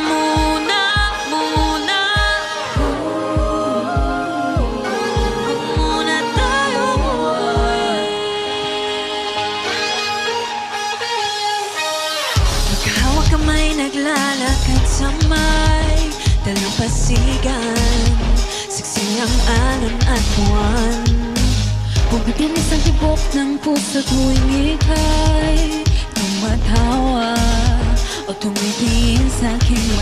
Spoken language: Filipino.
muna, muna. Huwag muna tayo umuwi. Magkahawak kamay naglalakad sa may dalampasigan. Siksi ang alon at buwan. Bumibilis ang tibok ng puso't huwing ika'y tumatawa o tumitingin sa aking mata.